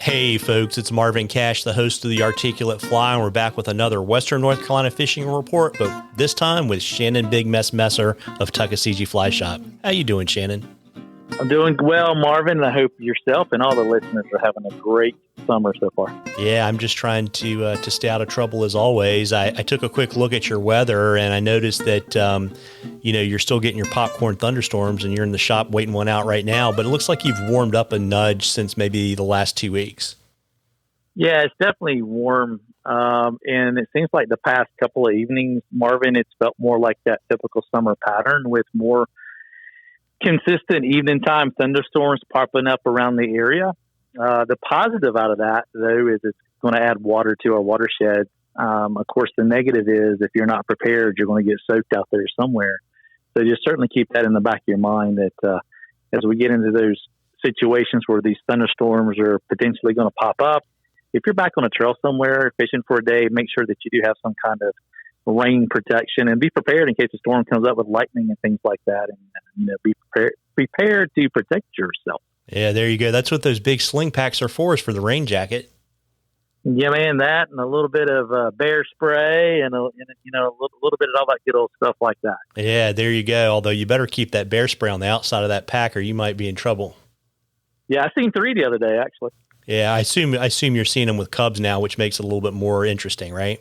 Hey folks, it's Marvin Cash, the host of The Articulate Fly, and we're back with another Western North Carolina fishing report, but this time with Shannon Big Mess Messer of Tuckaseegee Fly Shop. How you doing, Shannon? I'm doing well, Marvin, and I hope yourself and all the listeners are having a great summer so far. Yeah, I'm just trying to stay out of trouble as always. I took a quick look at your weather, and I noticed that you're still getting your popcorn thunderstorms, and you're in the shop waiting one out right now. But it looks like you've warmed up a nudge since maybe the last 2 weeks. Yeah, it's definitely warm, and it seems like the past couple of evenings, Marvin, it's felt more like that typical summer pattern with more consistent evening time thunderstorms popping up around the area. The positive out of that, though, is it's going to add water to our watershed. Of course, the negative is if you're not prepared, you're going to get soaked out there somewhere. So just certainly keep that in the back of your mind that as we get into those situations where these thunderstorms are potentially going to pop up, if you're back on a trail somewhere fishing for a day, make sure that you do have some kind of rain protection and be prepared in case a storm comes up with lightning and things like that, and be prepared to protect yourself. Yeah, there you go. That's what those big sling packs are for, is for the rain jacket. Yeah, man, that and a little bit of bear spray and a little bit of all that good old stuff like that. Yeah, there you go. Although you better keep that bear spray on the outside of that pack, or you might be in trouble. Yeah, I seen 3 the other day actually. Yeah, I assume you're seeing them with cubs now, which makes it a little bit more interesting, right?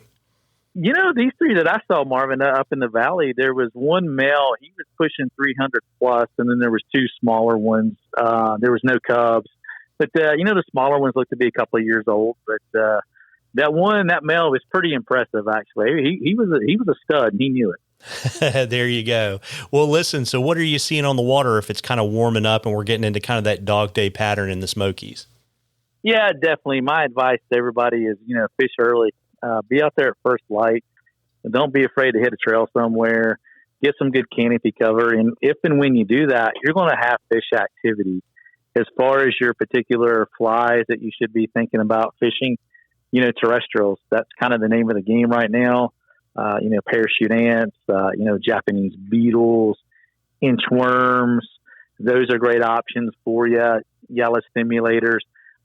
These 3 that I saw, Marvin, up in the valley, there was one male, he was pushing 300 plus, and then there was 2 smaller ones. There was no cubs, but the smaller ones looked to be a couple of years old. But that male was pretty impressive, actually. He was a stud, and he knew it. There you go. Well, listen, so what are you seeing on the water if it's kind of warming up and we're getting into kind of that dog day pattern in the Smokies? Yeah, definitely. My advice to everybody is, fish early. Be out there at first light. Don't be afraid to hit a trail somewhere. Get some good canopy cover. And if and when you do that, you're going to have fish activity. As far as your particular flies that you should be thinking about fishing, terrestrials, that's kind of the name of the game right now. Parachute ants, Japanese beetles, inchworms. Those are great options for you. Yellow stimulators.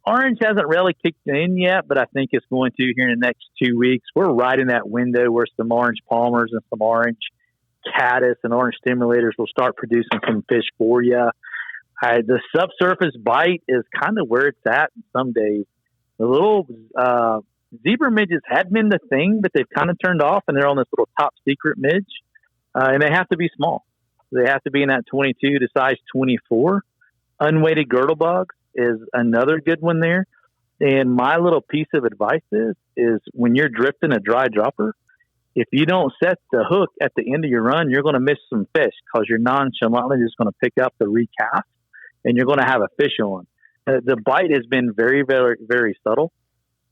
Orange hasn't really kicked in yet, but I think it's going to here in the next 2 weeks. We're right in that window where some orange palmers and some orange caddis and orange stimulators will start producing some fish for you. The subsurface bite is kind of where it's at some days. The little zebra midges had been the thing, but they've kind of turned off, and they're on this little top secret midge, and they have to be small. They have to be in that 22 to size 24. Unweighted girdle bugs is another good one there. And my little piece of advice is when you're drifting a dry dropper, if you don't set the hook at the end of your run, you're going to miss some fish because you're nonchalantly just going to pick up the recast and you're going to have a fish on. The bite has been very, very, very subtle.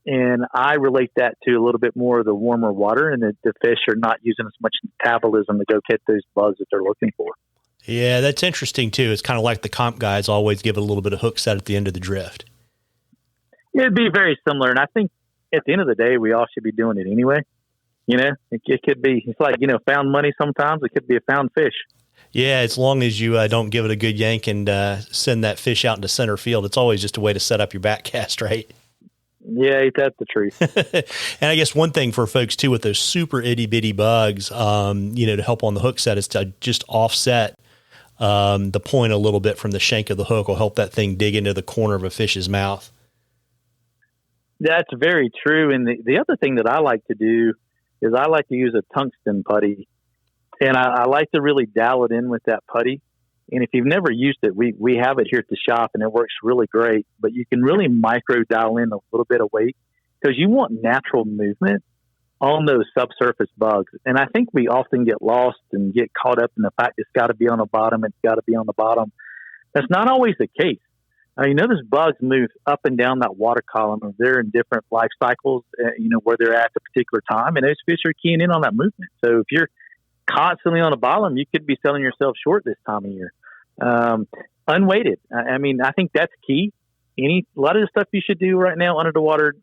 And I relate that to a little bit more of the warmer water, and the fish are not using as much metabolism to go get those bugs that they're looking for. Yeah, that's interesting too. It's kind of like the comp guys always give it a little bit of hook set at the end of the drift. It'd be very similar. And I think at the end of the day, we all should be doing it anyway. It could be, it's like, found money sometimes. It could be a found fish. Yeah, as long as you don't give it a good yank and send that fish out into center field, it's always just a way to set up your back cast, right? Yeah, ain't that the truth? And I guess one thing for folks too with those super itty bitty bugs, to help on the hook set is to just offset the point a little bit from the shank of the hook will help that thing dig into the corner of a fish's mouth. That's very true. And the other thing that I like to do is I like to use a tungsten putty, and I like to really dial it in with that putty. And if you've never used it, we have it here at the shop, and it works really great. But you can really micro dial in a little bit of weight because you want natural movement on those subsurface bugs. And I think we often get lost and get caught up in the fact it's got to be on the bottom. It's got to be on the bottom. That's not always the case. Those bugs move up and down that water column, and they're in different life cycles, where they're at the particular time. And those fish are keying in on that movement. So if you're constantly on the bottom, you could be selling yourself short this time of year. Unweighted. I think that's key. A lot of the stuff you should do right now under the water,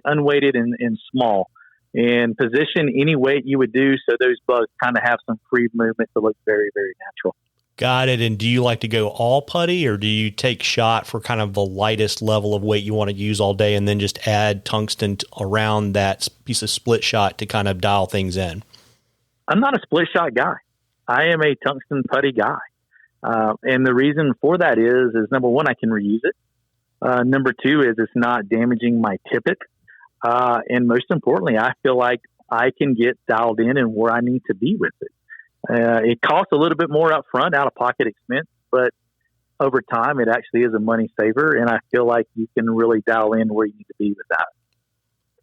unweighted and small. And position any weight you would do so those bugs kind of have some free movement to look very, very natural. Got it. And do you like to go all putty, or do you take shot for kind of the lightest level of weight you want to use all day and then just add tungsten around that piece of split shot to kind of dial things in? I'm not a split shot guy. I am a tungsten putty guy. And the reason for that is number one, I can reuse it. Number two is it's not damaging my tippet. And most importantly, I feel like I can get dialed in and where I need to be with it. It costs a little bit more up front, out of pocket expense, but over time, it actually is a money saver. And I feel like you can really dial in where you need to be with that.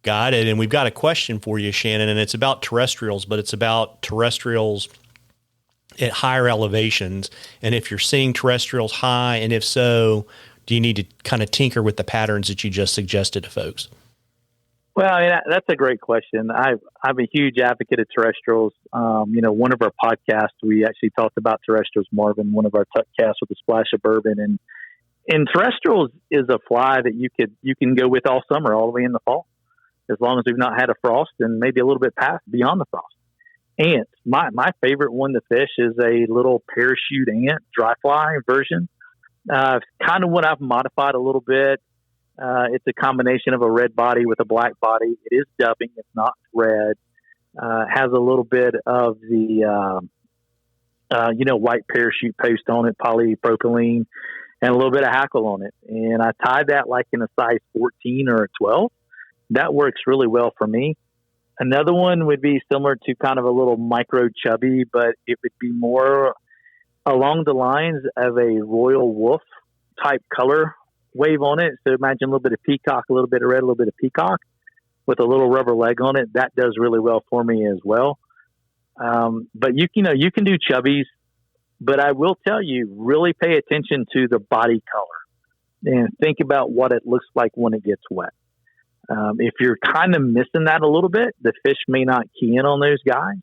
Got it. And we've got a question for you, Shannon, and it's about terrestrials, but it's about terrestrials at higher elevations. And if you're seeing terrestrials high, and if so, do you need to kind of tinker with the patterns that you just suggested to folks? Well, I mean, that's a great question. I'm a huge advocate of terrestrials. One of our podcasts, we actually talked about terrestrials, Marvin, one of our Tuckaseegee with a splash of bourbon. And terrestrials is a fly that you can go with all summer, all the way in the fall, as long as we've not had a frost and maybe a little bit past beyond the frost. Ants. My favorite one to fish is a little parachute ant, dry fly version. Kind of what I've modified a little bit. It's a combination of a red body with a black body. It is dubbing. It's not red. Has a little bit of the, white parachute post on it, polypropylene, and a little bit of hackle on it. And I tied that like in a size 14 or a 12. That works really well for me. Another one would be similar to kind of a little micro chubby, but it would be more along the lines of a royal wolf type color wave on it. So imagine a little bit of peacock, a little bit of red, a little bit of peacock with a little rubber leg on it. That does really well for me as well. But you can do chubbies, but I will tell you, really pay attention to the body color and think about what it looks like when it gets wet. If you're kind of missing that a little bit, the fish may not key in on those guys.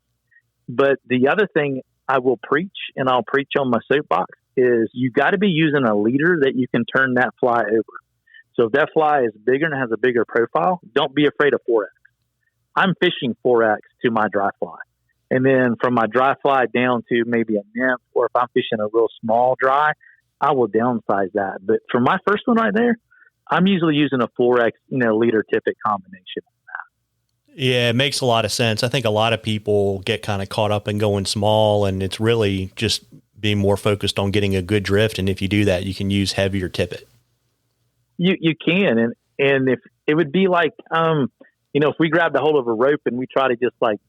But the other thing I will preach, and I'll preach on my soapbox, is you got to be using a leader that you can turn that fly over. So if that fly is bigger and has a bigger profile, don't be afraid of 4X. I'm fishing 4X to my dry fly. And then from my dry fly down to maybe a nymph, or if I'm fishing a real small dry, I will downsize that. But for my first one right there, I'm usually using a 4X, leader tippet combination. Yeah, it makes a lot of sense. I think a lot of people get kind of caught up in going small, and it's really just being more focused on getting a good drift. And if you do that, you can use heavier tippet. You can. And if it would be like, if we grabbed a hold of a rope and we try to just like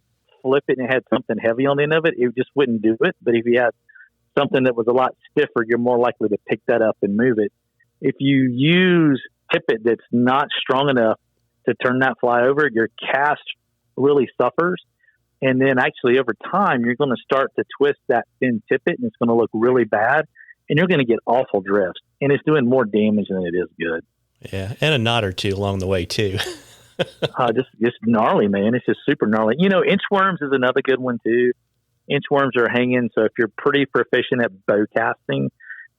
flip it and it had something heavy on the end of it, it just wouldn't do it. But if you had something that was a lot stiffer, you're more likely to pick that up and move it. If you use tippet that's not strong enough to turn that fly over, your cast really suffers. And then actually over time, you're going to start to twist that thin tippet, and it's going to look really bad, and you're going to get awful drifts, and it's doing more damage than it is good. Yeah, and a knot or two along the way too. Just gnarly, man. It's just super gnarly. Inchworms is another good one too. Inchworms are hanging, so if you're pretty proficient at bow casting,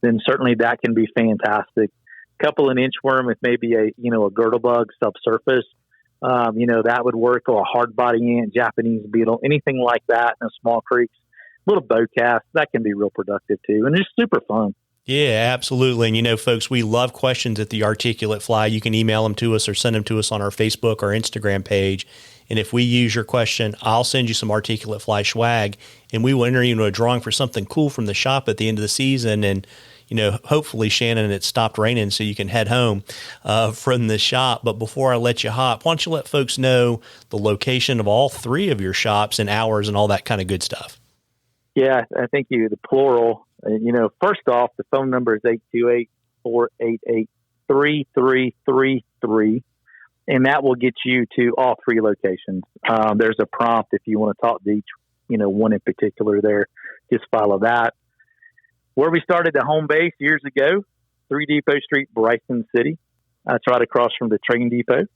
then certainly that can be fantastic. Couple an inchworm with maybe a girdle bug subsurface, that would work, or a hard body ant, Japanese beetle, anything like that in a small creeks, little bow cast, that can be real productive too, and it's super fun. Yeah, absolutely. And folks, we love questions at the Articulate Fly. You can email them to us or send them to us on our Facebook or Instagram page. And if we use your question, I'll send you some Articulate Fly swag, and we will enter you into a drawing for something cool from the shop at the end of the season. And hopefully, Shannon, it stopped raining so you can head home from the shop. But before I let you hop, why don't you let folks know the location of all three of your shops and hours and all that kind of good stuff? Yeah, I think the plural. First off, the phone number is 828-488-3333, and that will get you to all three locations. There's a prompt if you want to talk to each, one in particular there. Just follow that. Where we started the home base years ago, 3 Depot Street, Bryson City. That's right across from the train depot.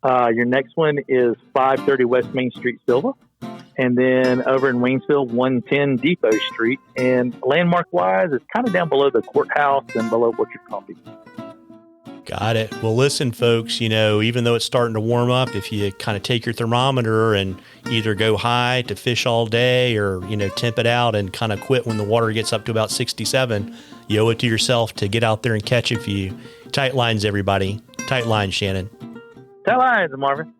Your next one is 530 West Main Street, Silva. And then over in Waynesville, 110 Depot Street. And landmark-wise, it's kind of down below the courthouse and below Orchard Coffee. Got it. Well, listen, folks, even though it's starting to warm up, if you kind of take your thermometer and either go high to fish all day or, temp it out and kind of quit when the water gets up to about 67, you owe it to yourself to get out there and catch a few. Tight lines, everybody. Tight lines, Shannon. Tight lines, Marvin.